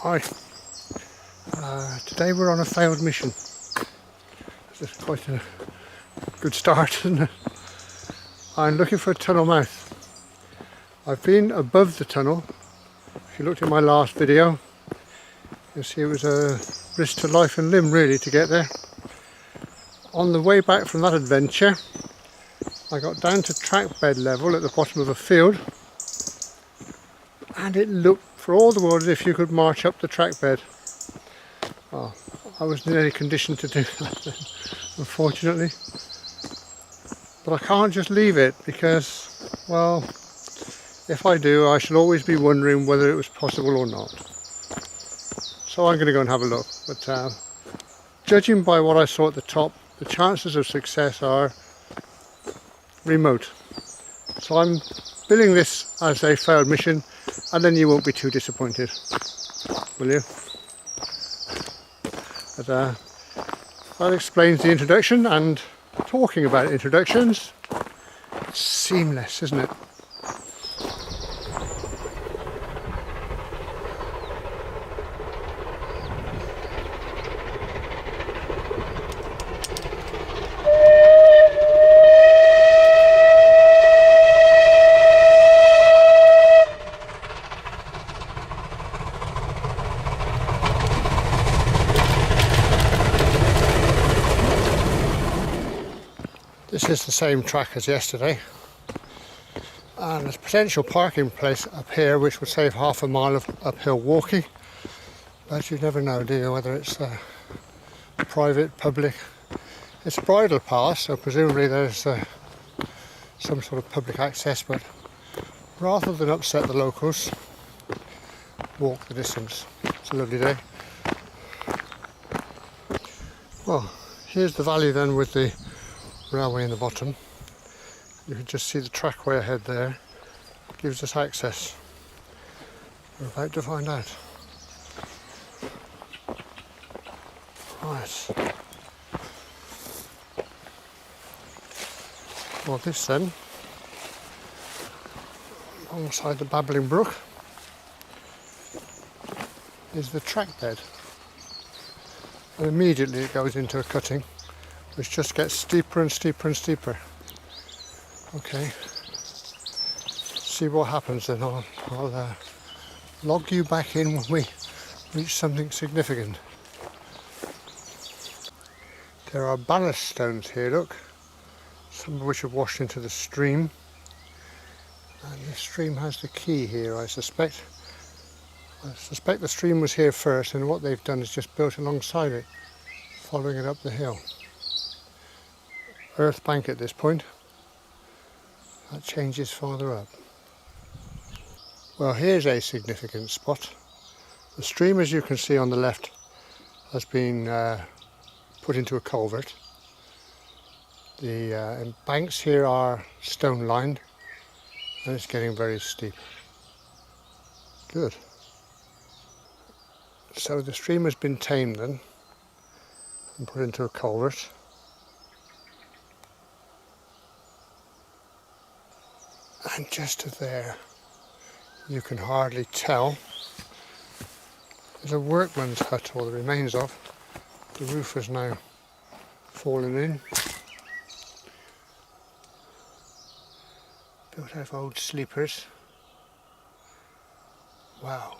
Hi. Today we're on a failed mission. This is quite a good start, isn't it? I'm looking for a tunnel mouth. I've been above the tunnel. If you looked at my last video, you'll see it was a risk to life and limb really to get there. On the way back from that adventure, I got down to track bed level at the bottom of a field, and it looked for all the world as if you could march up the track bed. Well, I wasn't in any condition to do that then, unfortunately. But I can't just leave it because, well, if I do, I shall always be wondering whether it was possible or not. So I'm going to go and have a look. But judging by what I saw at the top, the chances of success are remote. So I'm billing this as a failed mission, and then you won't be too disappointed, will you? But that explains the introduction, and talking about introductions, it's seamless, isn't it? This is the same track as yesterday, and there's a potential parking place up here which would save half a mile of uphill walking, but you never know, do you, whether it's private, public. It's a bridle path, so presumably there's some sort of public access, but rather than upset the locals, walk the distance. It's a lovely day. Well, here's the valley then with the railway in the bottom. You can just see the trackway ahead there. Gives us access. We're about to find out. Right. Well, this then, alongside the babbling brook, is the track bed. And immediately it goes into a cutting, which just gets steeper and steeper and steeper. Okay, see what happens then. I'll log you back in when we reach something significant. There are ballast stones here, look, some of which have washed into the stream. And the stream has the key here, I suspect. I suspect the stream was here first, and what they've done is just built alongside it, following it up the hill. Earth bank at this point. That changes farther up. Well, here's a significant spot. The stream, as you can see on the left, has been put into a culvert. The banks here are stone lined, and it's getting very steep. Good. So the stream has been tamed then and put into a culvert. And just to there, you can hardly tell, there's a workman's hut, or the remains of. The roof has now fallen in. Built out of old sleepers. Wow.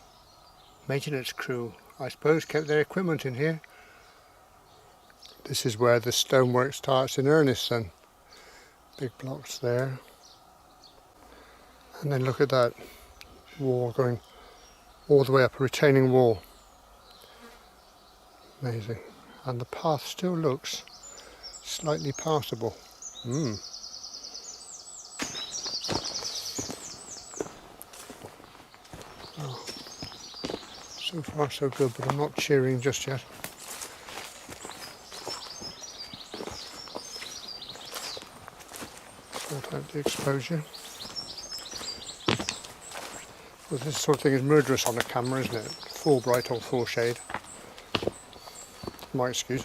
Maintenance crew, I suppose, kept their equipment in here. This is where the stonework starts in earnest then. Big blocks there. And then look at that wall going all the way up, a retaining wall. Amazing. And the path still looks slightly passable. Oh. So far so good, but I'm not cheering just yet. Sort out the exposure. Well, this sort of thing is murderous on a camera, isn't it? Full bright or full shade. My excuse.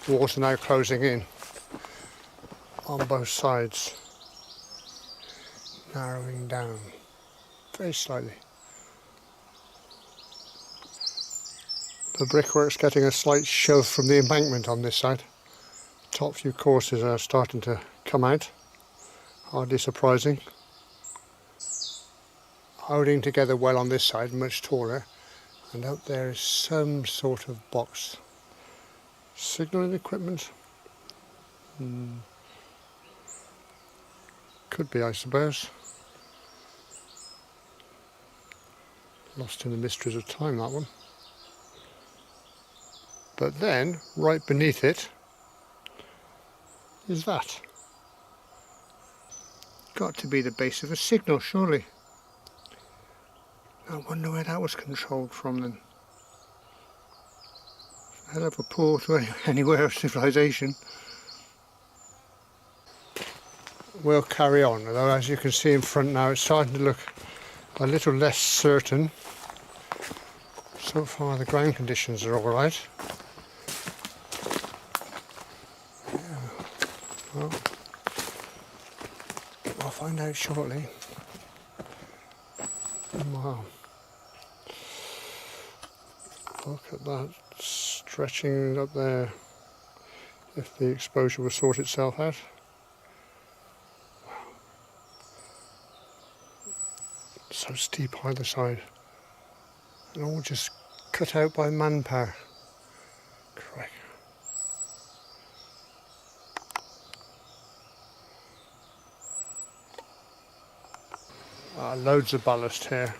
The walls are now closing in on both sides, narrowing down. very slightly. The brickwork's getting a slight shove from the embankment on this side. Top few courses are starting to come out, hardly surprising. Holding together well on this side, much taller, and up there is some sort of box. Signalling equipment? Could be, I suppose. Lost in the mysteries of time, that one. But then, right beneath it, is that. Got to be the base of a signal, surely. I wonder where that was controlled from then. Hell of a pull to anywhere of civilization. We'll carry on, although as you can see in front now it's starting to look a little less certain. So far the ground conditions are alright. Well, I'll find out shortly. Wow. Look at that stretching up there. If the exposure will sort itself out. Wow. So steep either side. And all just cut out by manpower. Crikey. Loads of ballast here.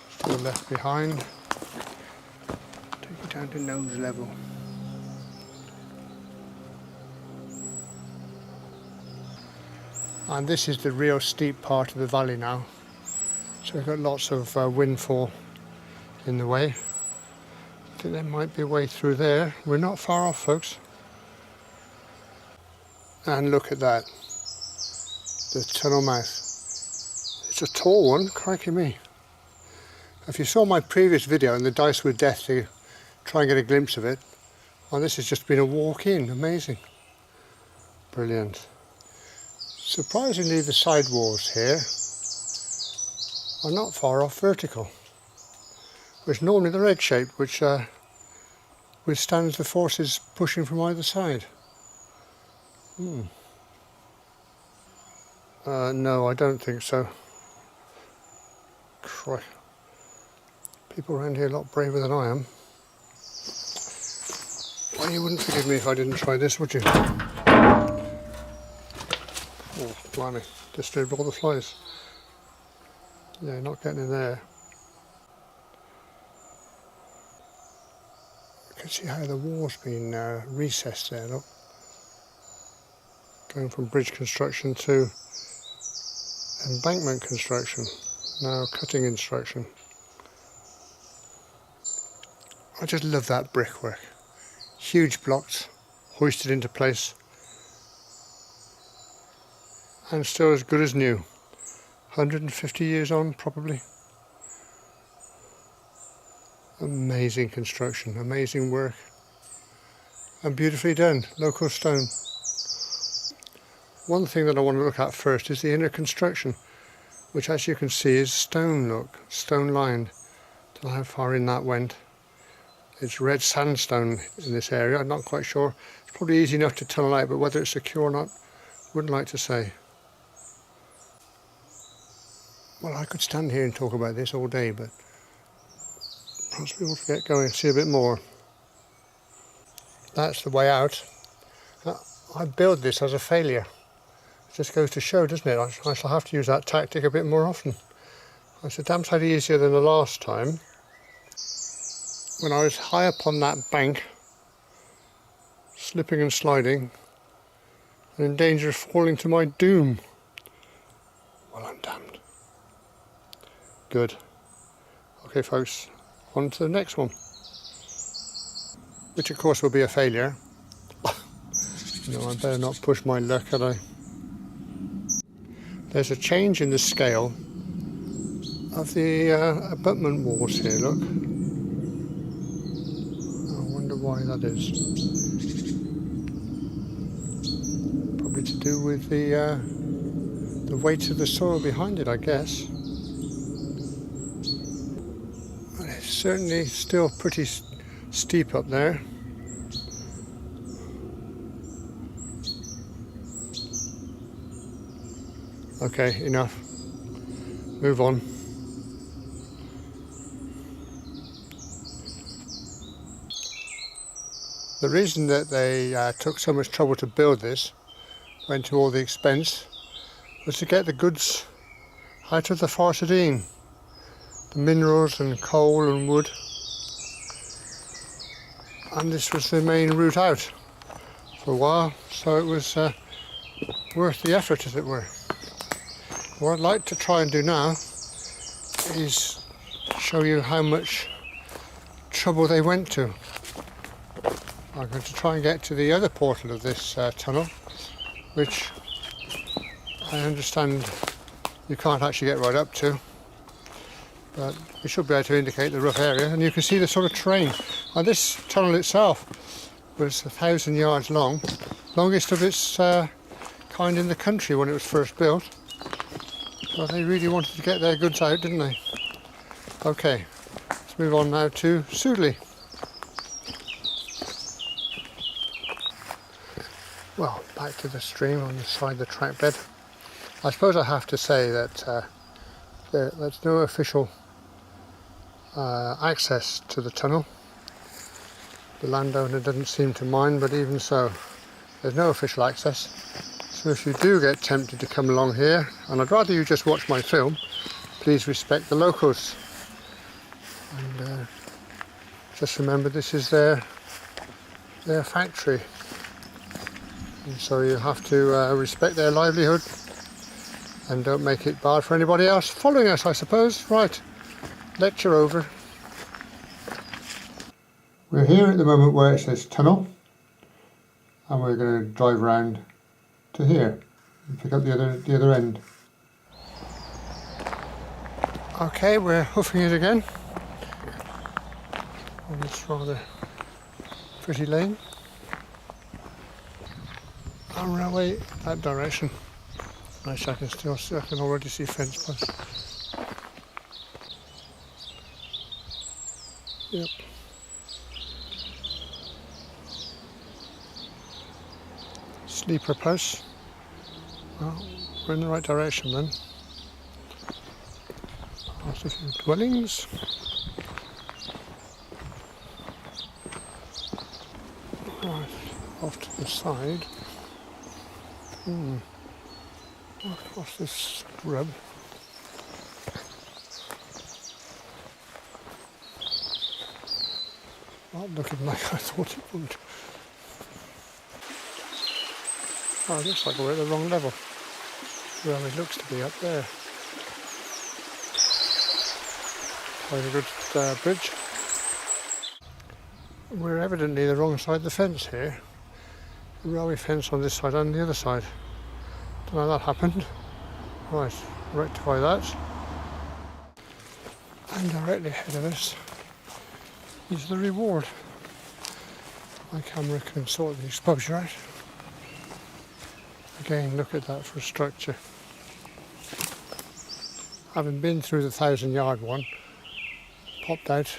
Still left behind. Take it down to nose level. And this is the real steep part of the valley now. So we've got lots of windfall in the way. I think there might be a way through there. We're not far off, folks. And look at that. The tunnel mouth. It's a tall one, crikey me. If you saw my previous video and the dice with death to try and get a glimpse of it, well, this has just been a walk in, amazing. Brilliant. Surprisingly the side walls here are not far off vertical, which normally they're egg shaped, which withstands the forces pushing from either side. No, I don't think so. Crikey. People around here are a lot braver than I am. Well, you wouldn't forgive me if I didn't try this, would you? Oh, blimey, disturbed all the flies. Yeah, not getting in there. You can see how the wall's been recessed there, look. Going from bridge construction to embankment construction, now cutting instruction. I just love that brickwork. Huge blocks, hoisted into place, and still as good as new. 150 years on, probably. Amazing construction, amazing work, and beautifully done, local stone. One thing that I want to look at first is the inner construction, which as you can see is stone, look, stone lined. Don't know how far in that went. It's red sandstone in this area, I'm not quite sure. It's probably easy enough to tunnel out, but whether it's secure or not, wouldn't like to say. Well, I could stand here and talk about this all day, but perhaps we ought to get going and see a bit more. That's the way out. I build this as a failure. It just goes to show, doesn't it? I shall have to use that tactic a bit more often. It's a damn sight easier than the last time, when I was high up on that bank, slipping and sliding, and in danger of falling to my doom. Well, I'm damned. Good. Okay, folks, on to the next one, which of course will be a failure. No, I better not push my luck, had I? There's a change in the scale of the abutment walls here, look. I wonder why that is. Probably to do with the the weight of the soil behind it, I guess. But it's certainly still pretty steep up there. Okay, enough. Move on. The reason that they took so much trouble to build this, went to all the expense, was to get the goods out of the Farsadine. The minerals and coal and wood. And this was the main route out for a while, so it was worth the effort, as it were. What I'd like to try and do now is show you how much trouble they went to. I'm going to try and get to the other portal of this tunnel, which I understand you can't actually get right up to, but we should be able to indicate the rough area, and you can see the sort of terrain. Now this tunnel itself was 1,000 yards long, longest of its kind in the country when it was first built. Well, they really wanted to get their goods out, didn't they? Okay, let's move on now to Sudeley. Well, back to the stream on the side of the track bed. I suppose I have to say that there's no official access to the tunnel. The landowner doesn't seem to mind, but even so, there's no official access. So if you do get tempted to come along here, and I'd rather you just watch my film, please respect the locals. And just remember, this is their factory. And so you have to respect their livelihood and don't make it bad for anybody else following us, I suppose. Right, lecture over. We're here at the moment where it says tunnel, and we're going to drive around to here and pick up the other end. Okay, we're hoofing it again on this rather pretty lane. And railway that direction. Nice, I can already see fence posts. Yep. Sleeper posts. Well, we're in the right direction then. Past a few dwellings. Right, off to the side. What's this rub? Not looking like I thought it would. Oh, it looks like we're at the wrong level. Well, it looks to be up there. Quite a good bridge. We're evidently the wrong side of the fence here. The railway fence on this side and the other side. Don't know how that happened. Right, rectify that. And directly ahead of us is the reward. My camera can sort the exposure out. Again, look at that for a structure. Having been through the 1,000-yard one, popped out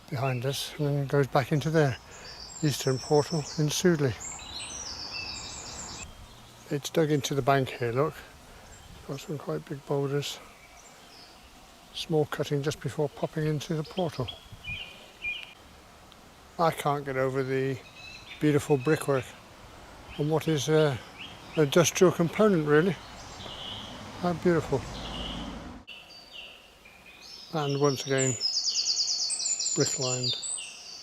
behind us and then goes back into there. Eastern portal in Sudeley. It's dug into the bank here, look. Got some quite big boulders. Small cutting just before popping into the portal. I can't get over the beautiful brickwork on what is an industrial component, really. How beautiful. And once again, brick lined.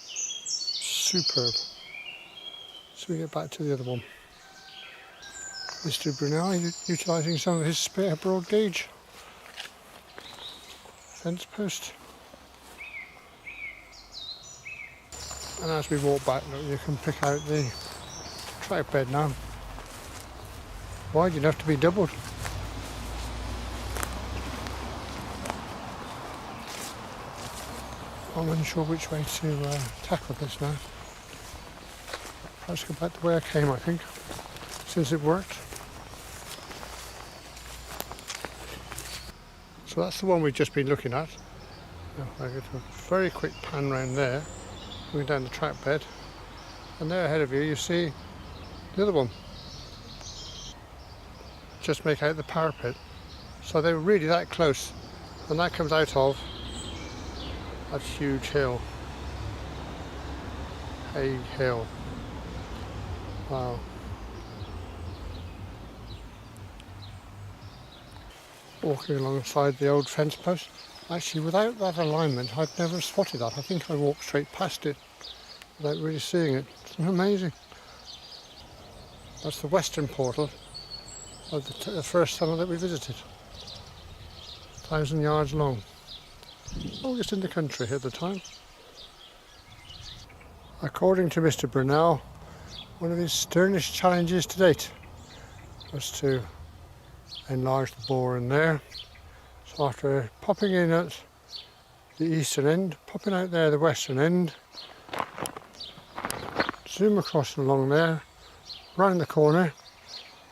Superb. So we get back to the other one. Mr Brunel utilising some of his spare broad gauge fence post. And as we walk back, look, you can pick out the track bed now. Wide enough to be doubled. I'm unsure which way to tackle this now. Perhaps go back the way I came, I think, since it worked. So that's the one we've just been looking at. Now, I get a very quick pan round there, going down the track bed, and there ahead of you, you see the other one. Just make out the parapet. So they were really that close, and that comes out of that huge hill. Hague Hill. Wow. Walking alongside the old fence post. Actually, without that alignment, I'd never have spotted that. I think I walked straight past it without really seeing it. It's amazing. That's the western portal of the first tunnel that we visited. 1,000 yards long. Longest in the country at the time. According to Mr Brunel, one of his sternest challenges to date was to enlarge the bore in there. So after popping in at the eastern end, popping out there the western end, zoom across along there, round the corner,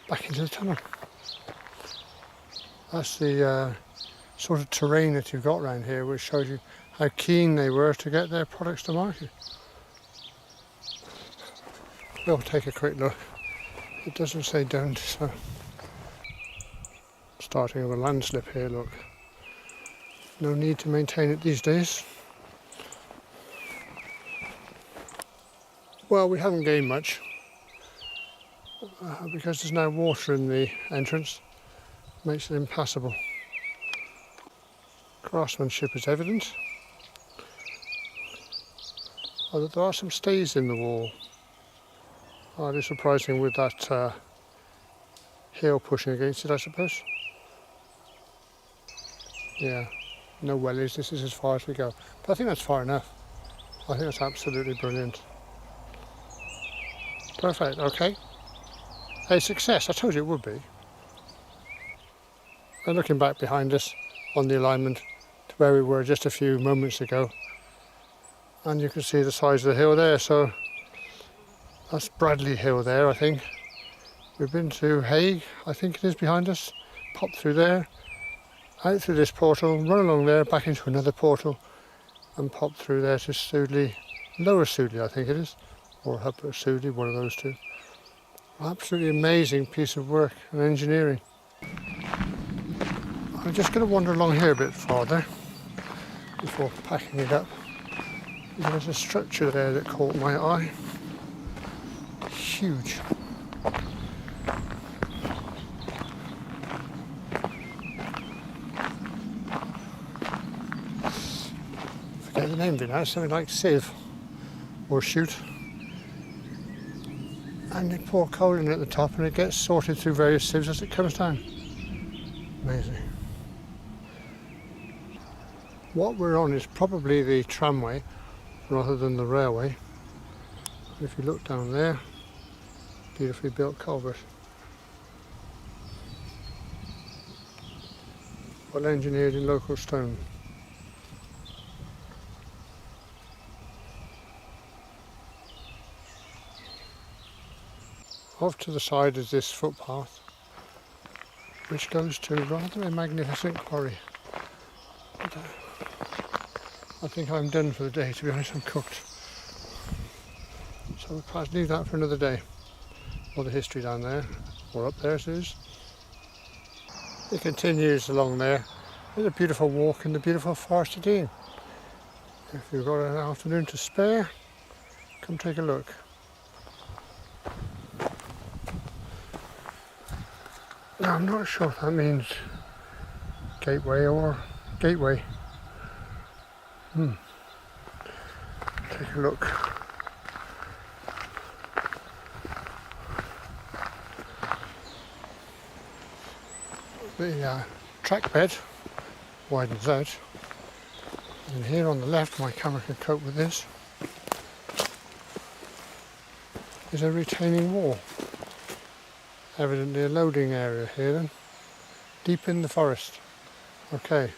back into the tunnel. That's the sort of terrain that you've got around here, which shows you how keen they were to get their products to market. We'll take a quick look. It doesn't say don't, so starting of a landslip here, look. No need to maintain it these days. Well, we haven't gained much because there's now water in the entrance. Makes it impassable. Craftsmanship is evident. Although there are some stays in the wall. Hardly surprising with that hill pushing against it, I suppose. Yeah, no wellies, this is as far as we go. But I think that's far enough. I think that's absolutely brilliant. Perfect, okay. A success, I told you it would be. And looking back behind us on the alignment to where we were just a few moments ago, and you can see the size of the hill there, so that's Bradley Hill there, I think. We've been to Hague, I think it is behind us, popped through there, out through this portal, run along there, back into another portal, and pop through there to Sudeley, Lower Sudeley I think it is, or Upper Sudeley, one of those two. Absolutely amazing piece of work and engineering. I'm just going to wander along here a bit farther before packing it up. There's a structure there that caught my eye. Huge. Forget the name of it now, something like sieve or chute. And they pour coal in at the top and it gets sorted through various sieves as it comes down. Amazing. What we're on is probably the tramway rather than the railway. If you look down there, beautifully built culvert. Well engineered in local stone. Off to the side is this footpath, which goes to rather a magnificent quarry. But, I think I'm done for the day, to be honest, I'm cooked. So we'll perhaps leave that for another day. Or the history down there, or up there it is. It continues along there. There's a beautiful walk in the beautiful Forest of Dean. If you've got an afternoon to spare, come take a look. Now, I'm not sure if that means gateway or gateway. Take a look. The track bed widens out, and here on the left, my camera can cope with this, is a retaining wall. Evidently a loading area here then, deep in the forest. Okay,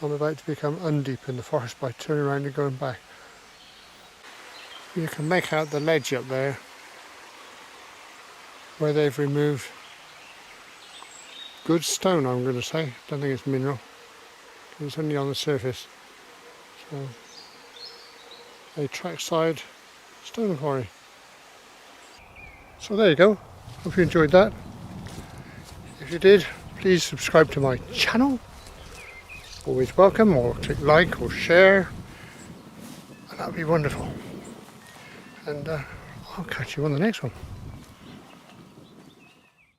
I'm about to become undeep in the forest by turning around and going back. You can make out the ledge up there where they've removed good stone, I'm going to say. Don't think it's mineral. It's only on the surface. So, a trackside stone quarry. So there you go. Hope you enjoyed that. If you did, please subscribe to my channel. Always welcome, or click like or share, and that would be wonderful. And I'll catch you on the next one.